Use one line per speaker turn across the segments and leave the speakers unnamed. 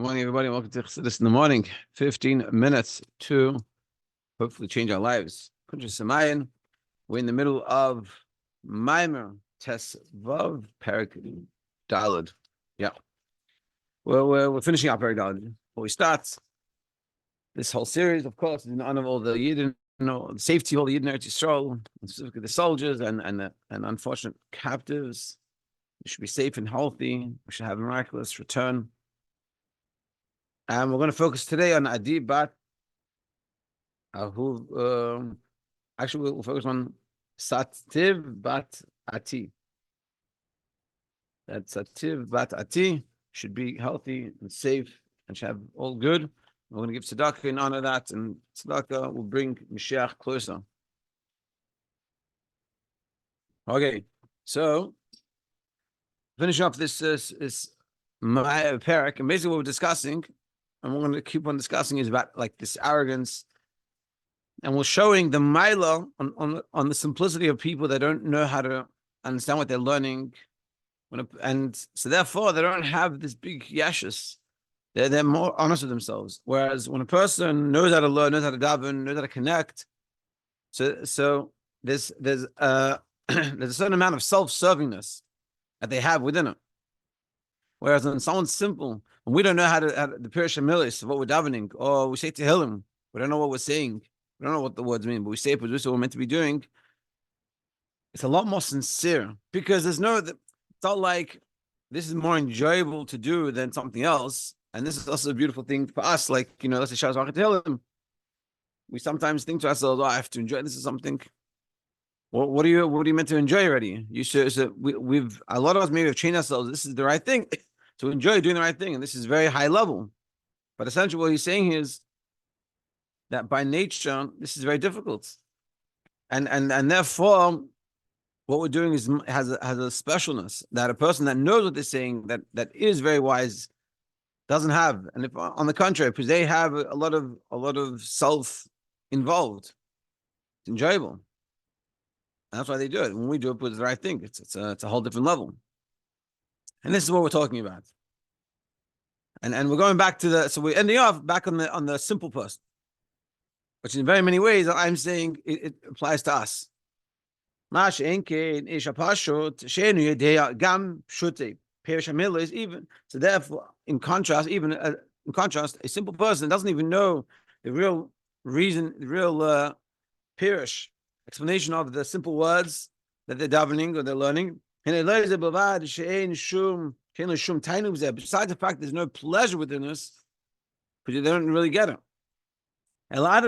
Good morning, everybody. Welcome to Chassidus in the morning. 15 minutes to hopefully change our lives. Kuntres, we're in the middle of Maimer Tesvav Perik Dalad. Yeah. We're finishing up Perik Dalad. Before we start this whole series, of course, in honor of all the Yidden, the safety of all the Yidden Eretz Yisroel, and specifically the soldiers and unfortunate captives. We should be safe and healthy. We should have a miraculous return. And we're going to focus today on Adi Bat, who actually we'll focus on Sativ Bat Ati. That Sativ Bat Ati should be healthy and safe and should have all good. We're going to give tzedakah in honor of that, and tzedakah will bring Mashiach closer. Okay, so finishing up this parak, and basically what we're discussing, and we're going to keep on discussing, is about like this arrogance, and we're showing the maila on the simplicity of people that don't know how to understand what they're learning, and so therefore they don't have this big yashus. They're more honest with themselves. Whereas when a person knows how to learn, knows how to daven, knows how to connect, so there's there's a certain amount of self-servingness that they have within it. Whereas when someone's simple, and we don't know how the Pirush HaMilis of what we're davening, or we say Tehillim, we don't know what we're saying, we don't know what the words mean, but we say it, but this is what we're meant to be doing. It's a lot more sincere, because it's not like this is more enjoyable to do than something else. And this is also a beautiful thing for us, like, let's say Shas Tehillim. We sometimes think to ourselves, I have to enjoy, this is something. What are you meant to enjoy already? You should. So we've a lot of us maybe have trained ourselves. This is the right thing to enjoy doing the right thing, and this is very high level. But essentially, what he's saying is that by nature, this is very difficult, and therefore, what we're doing has a specialness that a person that knows what they're saying, that is very wise, doesn't have. And if on the contrary, because they have a lot of self involved, it's enjoyable. And that's why they do it. When we do it with the right thing, it's a whole different level. And this is what we're talking about. And we're going back to so we're ending off back on the simple person, which in very many ways I'm saying it applies to us. Even so, therefore, in contrast, a simple person doesn't even know the real reason, the real pirush, explanation of the simple words that they're davening or they're learning. Besides the fact there's no pleasure within us, because they don't really get it. But on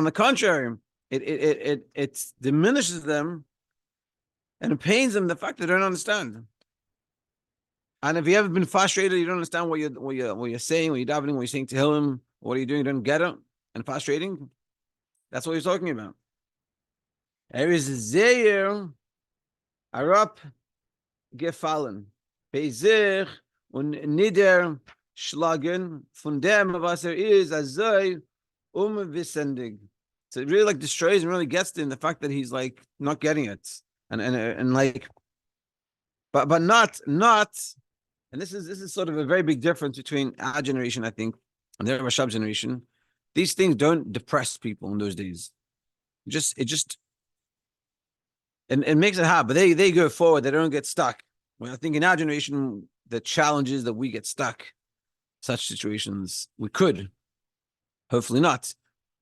the contrary, it diminishes them and it pains them the fact that they don't understand. And if you ever been frustrated, you don't understand what you're saying, what you're davening, what you're saying to him, what are you doing, you don't get it, and frustrating. That's what he's talking about. There is Zeir Arab gefallen. Bezir und nieder schlagen von dem, was is azay umwissendig. So it really like destroys and really gets to him the fact that he's like not getting it. And like but not. And this is sort of a very big difference between our generation, I think, and the Rashab generation. These things don't depress people in those days. It makes it hard, but they go forward. They don't get stuck. Well, I think in our generation, the challenge is that we get stuck. Such situations we could, hopefully not.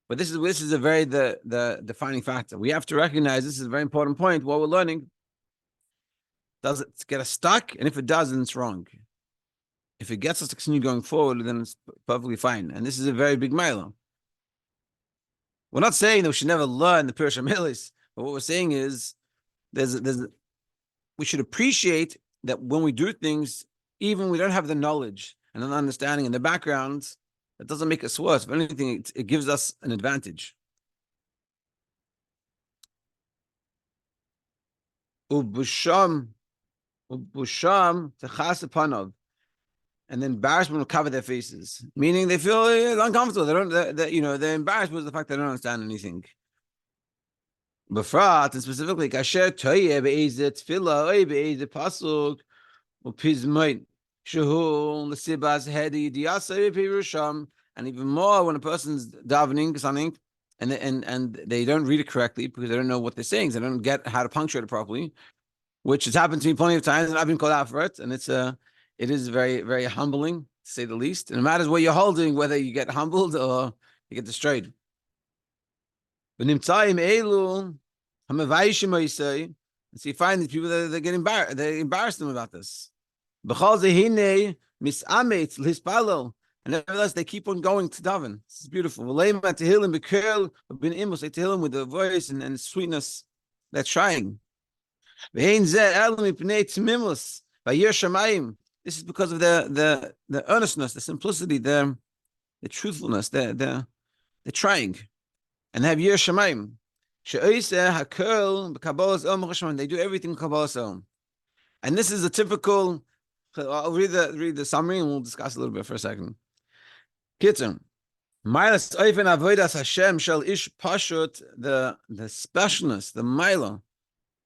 But this is a very the defining factor. We have to recognize this is a very important point. What we're learning. Does it get us stuck? And if it does, then it's wrong. If it gets us to continue going forward, then it's perfectly fine. And this is a very big mila. We're not saying that we should never learn the Pirush HaMilis, but what we're saying is we should appreciate that when we do things, even when we don't have the knowledge and an understanding in the background, it doesn't make us worse. If anything, it gives us an advantage. Ubusham techas upanav, and then embarrassment will cover their faces, meaning they feel uncomfortable. They're embarrassed with the fact they don't understand anything. Befrat, and specifically, kasher toye be'ezet tefillah oy be'ezet pasuk upizmoin shehu l'sibas hedi diyasei pirusham, and even more when a person's davening something and they don't read it correctly because they don't know what they're saying, so they don't get how to punctuate it properly, which has happened to me plenty of times, and I've been called out for it, and it is very, very humbling to say the least. And it matters what you're holding, whether you get humbled or you get destroyed. And so you find these people that they get embarrassed. They embarrass them about this. And nevertheless, they keep on going to daven. This is beautiful. With the voice and sweetness, they're trying. This is because of the earnestness, the simplicity, the truthfulness. They're trying. And they have Yir Shemaim. They do everything Kabbalas Om. And this is a typical. I'll read the summary and we'll discuss a little bit for a second. Kitzum. Milas Oifen Avodas Hashem Shel Ish Pashut, the specialness, the Mila,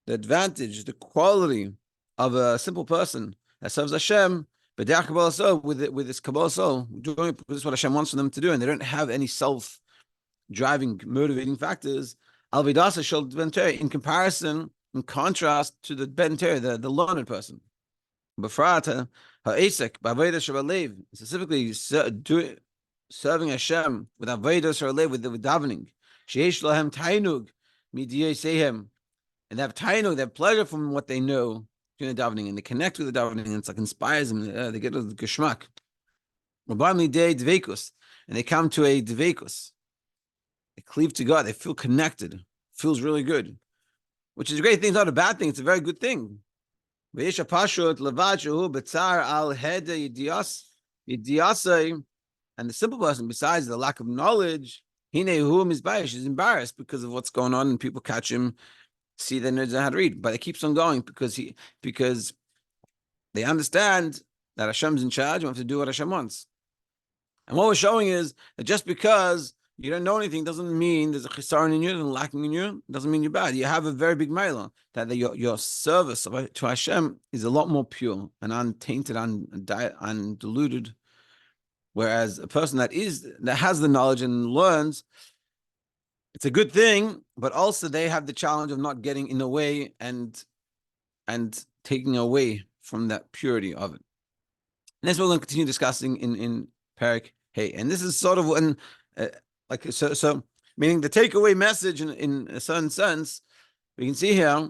the advantage, the quality of a simple person that serves Hashem, with this Kabbalas Om, doing it because this is what Hashem wants for them to do, and they don't have any self-driving, motivating factors. Alvidasa Shel Ben Torah, in comparison, in contrast to the Ben Torah, the learned person. Befrat ha'esek b'avodas shebalev, specifically serving Hashem with avodas shebalev, with davening. Sheish lahem tainug midiyoseihem, and they have tainug, they have pleasure from what they know during the davening, and they connect with the davening, and it's like inspires them. They get a geschmack. Mabam lidei dveikus, and they come to a dveikus. They cleave to God. They feel connected. Feels really good, which is a great thing. It's not a bad thing. It's a very good thing. And the simple person, besides the lack of knowledge, is embarrassed because of what's going on, and people catch him, see they know how to read, but it keeps on going because they understand that Hashem's in charge and have to do what Hashem wants. And what we're showing is that just because you don't know anything doesn't mean there's a chisaron in you, and lacking in you, doesn't mean you're bad. You have a very big mailah, that your service to Hashem is a lot more pure and untainted, undiluted. Whereas a person that has the knowledge and learns, it's a good thing, but also they have the challenge of not getting in the way and taking away from that purity of it. And that's what we're going to continue discussing in Parak Hey. And this is sort of when so meaning the takeaway message in a certain sense we can see here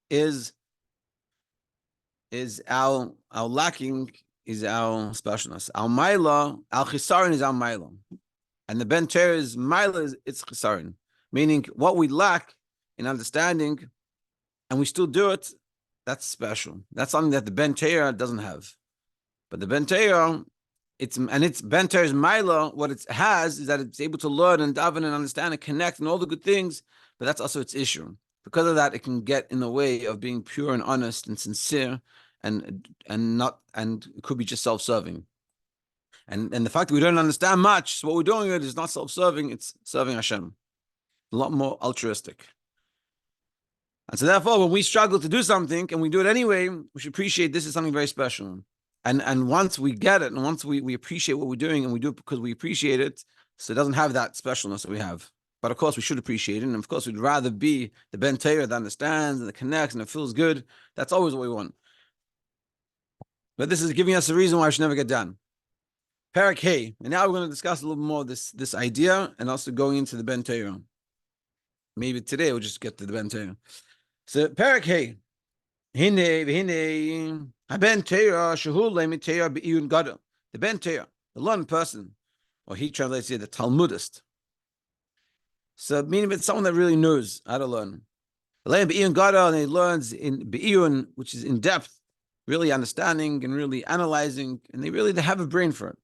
is our lacking is our specialness. Our Maila, our Chisaron is our Maila. And the Ben Torah's Maila is its Chisaron. Meaning what we lack in understanding and we still do it, that's special. That's something that the Ben Torah doesn't have. But the Ben Torah, it's Ben Torah's Maila, what it has is that it's able to learn and daven and understand and connect and all the good things, but that's also its issue. Because of that, it can get in the way of being pure and honest and sincere, and it could be just self-serving. And the fact that we don't understand much, so what we're doing is not self-serving, it's serving Hashem. A lot more altruistic. And so therefore, when we struggle to do something and we do it anyway, we should appreciate this is something very special. And once we get it, and once we appreciate what we're doing, and we do it because we appreciate it, so it doesn't have that specialness that we have. But of course, we should appreciate it, and of course, we'd rather be the Ben Torah that understands and that connects and it feels good. That's always what we want. But this is giving us a reason why we should never get done. Parak Hey, and now we're going to discuss a little more this idea, and also going into the Ben Torah. Maybe today we'll just get to the Ben Torah. So Parak Hey, Hine Ben Torah Shehul Le'mi Torah Be'iyun Gadol. The Ben Torah, the learned person, or he translates it the Talmudist. So meaning it's someone that really knows how to learn. Be'iyun Gadol, and he learns in Be'iyun, which is in depth, really understanding and really analyzing, and they have a brain for it.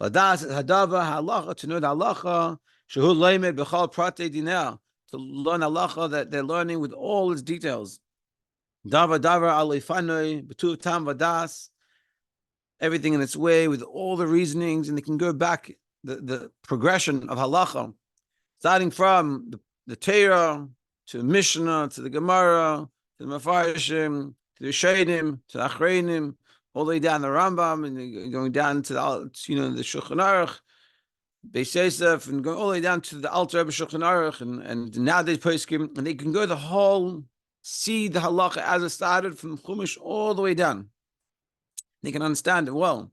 To know the halacha, Shehul Le'mi B'chal Pratei Dinah, to learn halacha that they're learning with all its details. Davar alefanoi b'tuv tam vadas, everything in its way with all the reasonings, and they can go back the progression of halacha, starting from the Torah to the Mishnah, to the Gemara, to the Mefarshim, to the Shaidim, to the Achreinim, all the way down the Rambam, and going down to the the Shulchan Aruch, Beis Yosef, and going all the way down to the Alter Rebbe Shulchan Aruch, and nowadays Poskim, and they can go the whole, see the halacha as it started from Chumash all the way down. They can understand it well.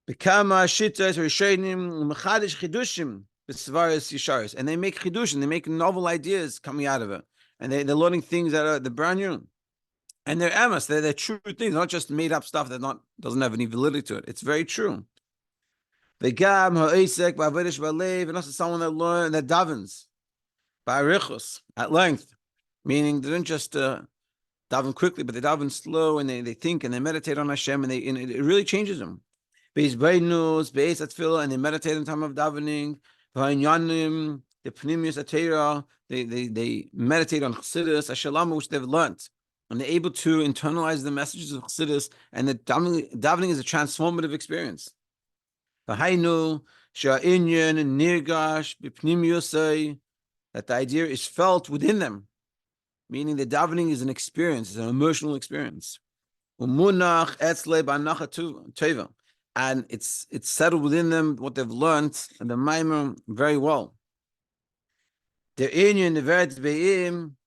Bekama shittas rishonim mechadish chidushim b'svaris yisharis, and they make chidushim, they make novel ideas coming out of it, and they're learning things that are the brand new, and they're emes, they're true things, not just made up stuff that doesn't have any validity to it. It's very true. V'gam ha'isek b'avodesh b'alev, and also someone that davens ba'arichus at length, meaning they don't just daven quickly, but they daven slow, and they think and they meditate on Hashem, and it really changes them. And they meditate in time of davening. The pnimius atera, they meditate on chassidus, ashalama, which they've learned, and they're able to internalize the messages of chassidus. And the davening is a transformative experience. That the idea is felt within them, meaning the davening is an experience, it's an emotional experience. And it's settled within them what they've learned and the Maimon very well. Their inyan, the vert beim,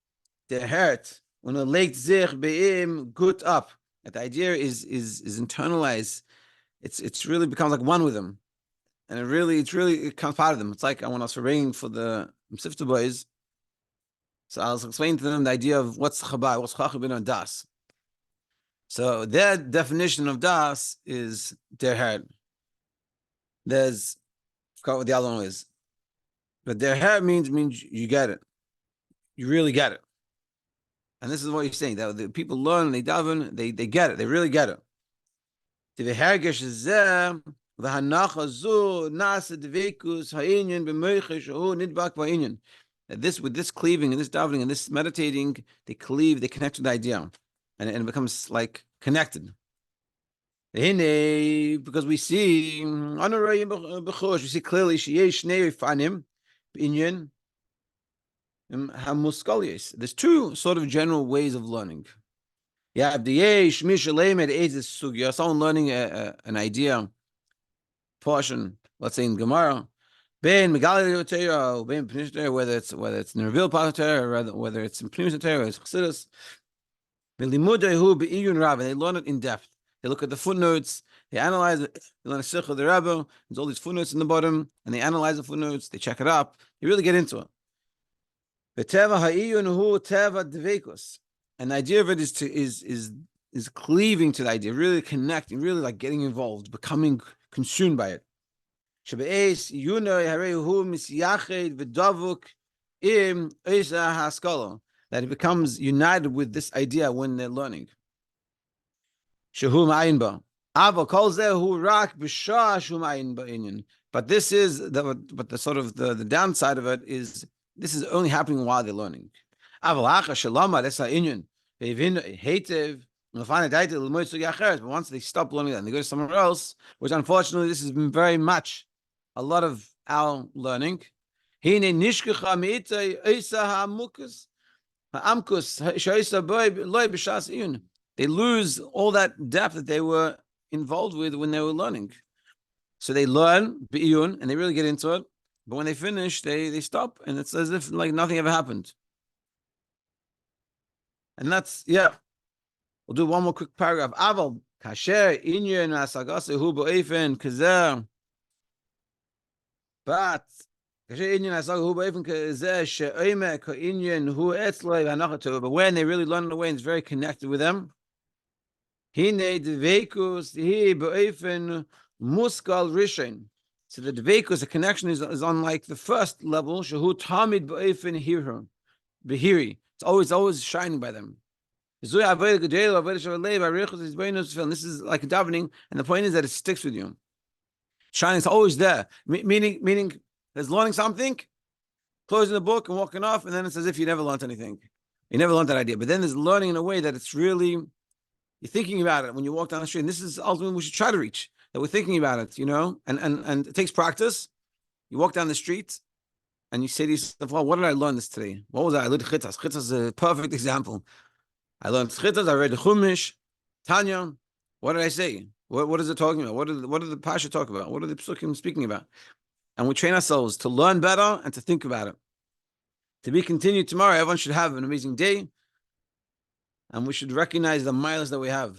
their heart, when it legt sich beim gut up. That the idea is internalized. It's really becomes like one with them, and it comes part of them. It's like when I was surveying for the Sifta boys, so I was explaining to them the idea of what's Chabad, what's Chachabin and Das. So their definition of Das is their head. I forgot what the other one is. But their head means you get it. You really get it. And this is what you're saying. That the people learn, they daven, they get it. They really get it. That with this cleaving and this davening and this meditating, they connect to the idea. And it becomes like connected. Because we see clearly there's two sort of general ways of learning. Someone learning an idea portion, let's say in Gemara, whether it's in the revealed part of Torah, or whether it's in Pnimis Torah, or it's Chassidus. They learn it in depth. They look at the footnotes, they analyze it, they learn a Zchus of the Rebbe, there's all these footnotes in the bottom, and they analyze the footnotes, they check it up, they really get into it. And the idea of it is cleaving to the idea, really connecting, really like getting involved, becoming consumed by it. That it becomes united with this idea when they're learning. But this is the sort of the downside of it is this is only happening while they're learning. But once they stop learning that and they go to somewhere else, which unfortunately this has been very much a lot of our learning. They lose all that depth that they were involved with when they were learning. So they learn and they really get into it, but when they finish, they stop, and it's as if like nothing ever happened. And that's We'll do one more quick paragraph. Aval kasher inyan asagase hu bo'efen kazer. But when they really learn it away and it's very connected with them, so the dveikus, the connection is on like the first level. It's always shining by them. This is like davening, and the point is that it sticks with you. Shining is always there, meaning there's learning something, closing the book and walking off, and then it's as if you never learned anything. You never learned that idea. But then there's learning in a way that it's really, you're thinking about it when you walk down the street. And this is ultimately we should try to reach, that we're thinking about it, and it takes practice. You walk down the street, and you say to yourself, well, what did I learn this today? What was that? I learned Chitas. Chitas is a perfect example. I learned Chitas, I read the Chumash, Tanya. What did I say? What is it talking about? What did the Pasha talk about? What are the Psukim speaking about? And we train ourselves to learn better and to think about it. To be continued tomorrow, everyone should have an amazing day. And we should recognize the miles that we have.